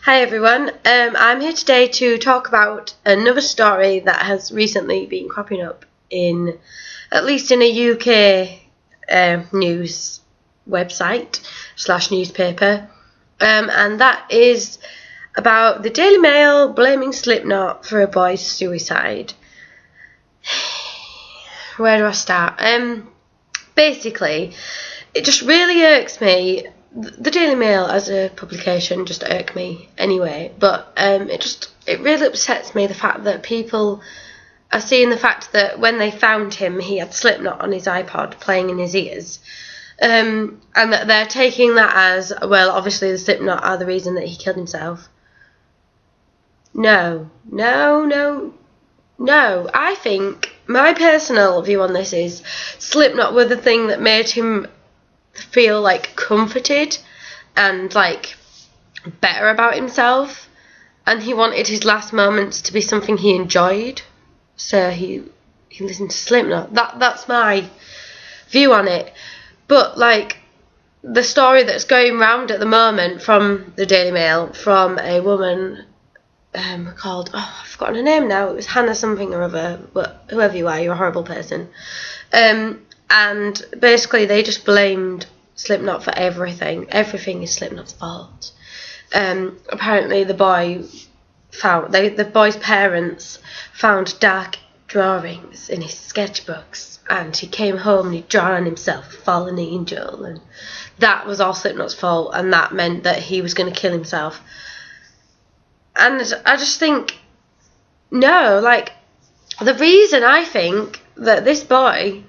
Hi everyone, I'm here today to talk about another story that has recently been cropping up at least in a UK news website / newspaper, and that is about the Daily Mail blaming Slipknot for a boy's suicide. Where do I start? Basically, it just really irks me. The Daily Mail as a publication just irk me anyway, but it really upsets me the fact that people are seeing the fact that when they found him he had Slipknot on his iPod playing in his ears, and that they're taking that as, well, obviously the Slipknot are the reason that he killed himself. No, I think my personal view on this is Slipknot were the thing that made him feel like comforted and like better about himself, and he wanted his last moments to be something he enjoyed, so he listened to Slipknot. That's my view on it. But like the story that's going round at the moment from the Daily Mail, from a woman called, I've forgotten her name now, it was Hannah something or other, but whoever you are, you're a horrible person. And basically they just blamed Slipknot for everything. Everything is Slipknot's fault. Apparently the boy's parents found dark drawings in his sketchbooks, and he came home and he'd drawn himself a fallen angel, and that was all Slipknot's fault, and that meant that he was going to kill himself. And I just think, no, like, the reason I think that this boy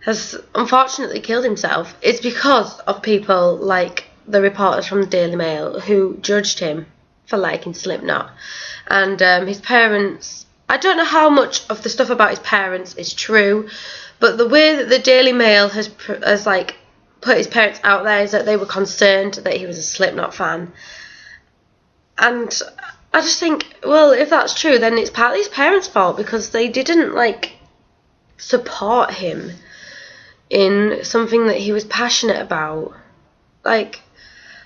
has unfortunately killed himself is because of people like the reporters from the Daily Mail who judged him for liking Slipknot. And his parents, I don't know how much of the stuff about his parents is true, but the way that the Daily Mail has like put his parents out there is that they were concerned that he was a Slipknot fan. And I just think, well, if that's true, then it's partly his parents' fault, because they didn't like support him in something that he was passionate about. Like,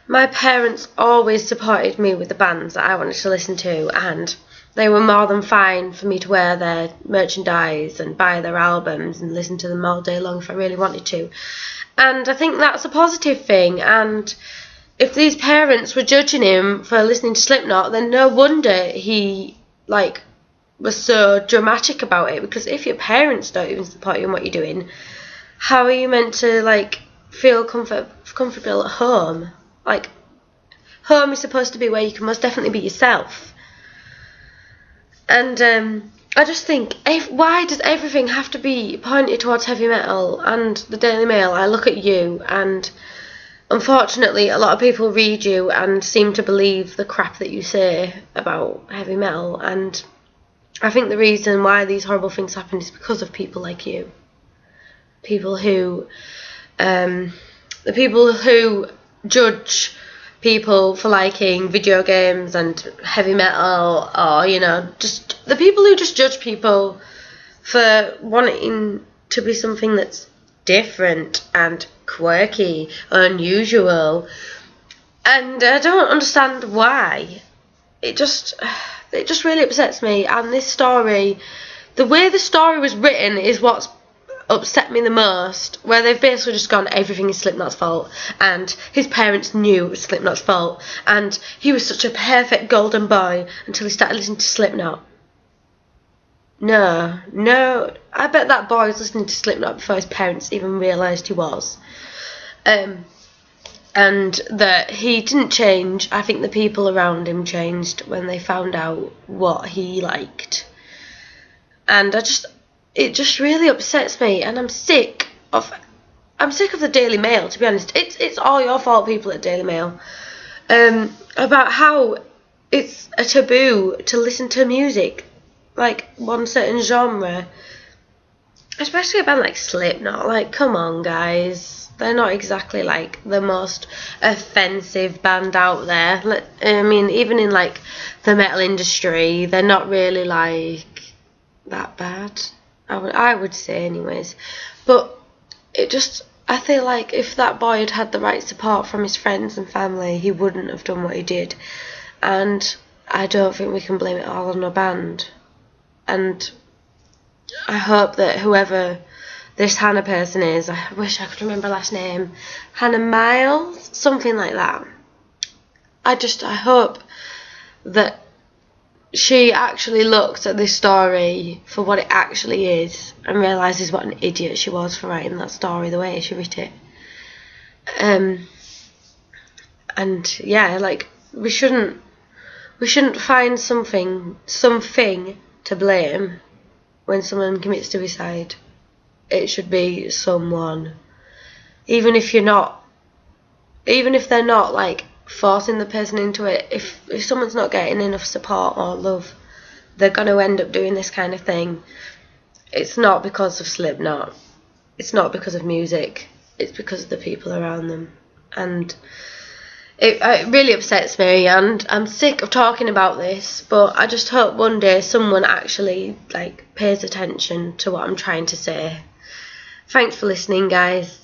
my parents always supported me with the bands that I wanted to listen to, and they were more than fine for me to wear their merchandise and buy their albums and listen to them all day long if I really wanted to. And I think that's a positive thing. And if these parents were judging him for listening to Slipknot, then no wonder he like was so dramatic about it, because if your parents don't even support you in what you're doing, how are you meant to like feel comfortable at home? Like, home is supposed to be where you can most definitely be yourself. And I just think, why does everything have to be pointed towards heavy metal and the Daily Mail? I look at you, and unfortunately a lot of people read you and seem to believe the crap that you say about heavy metal, and I think the reason why these horrible things happen is because of people like you. People who the people who judge people for liking video games and heavy metal, or, you know, just the people who just judge people for wanting to be something that's different and quirky, unusual. And I don't understand why. It just really upsets me. And this story, the way the story was written is what's upset me the most, where they've basically just gone, everything is Slipknot's fault, and his parents knew it was Slipknot's fault, and he was such a perfect golden boy until he started listening to Slipknot. No, I bet that boy was listening to Slipknot before his parents even realised he was. And that he didn't change. I think the people around him changed when they found out what he liked. And it just really upsets me, and I'm sick of the Daily Mail, to be honest. It's all your fault, people at Daily Mail, about how it's a taboo to listen to music like one certain genre, especially a band like Slipknot. Like, come on, guys, they're not exactly like the most offensive band out there. I mean, even in like the metal industry, they're not really like that bad, I would say anyways. But I feel like if that boy had had the right support from his friends and family, he wouldn't have done what he did. and I don't think we can blame it all on a band. And I hope that whoever this Hannah person is, I wish I could remember her last name, Hannah Miles, something like that. I hope that she actually looks at this story for what it actually is and realises what an idiot she was for writing that story the way she wrote it. And yeah, like, we shouldn't find something to blame when someone commits suicide. It should be someone, even if they're not like forcing the person into it. If someone's not getting enough support or love, they're going to end up doing this kind of thing. It's not because of Slipknot, it's not because of music, it's because of the people around them. And it really upsets me, and I'm sick of talking about this, but I just hope one day someone actually like pays attention to what I'm trying to say. Thanks for listening, guys.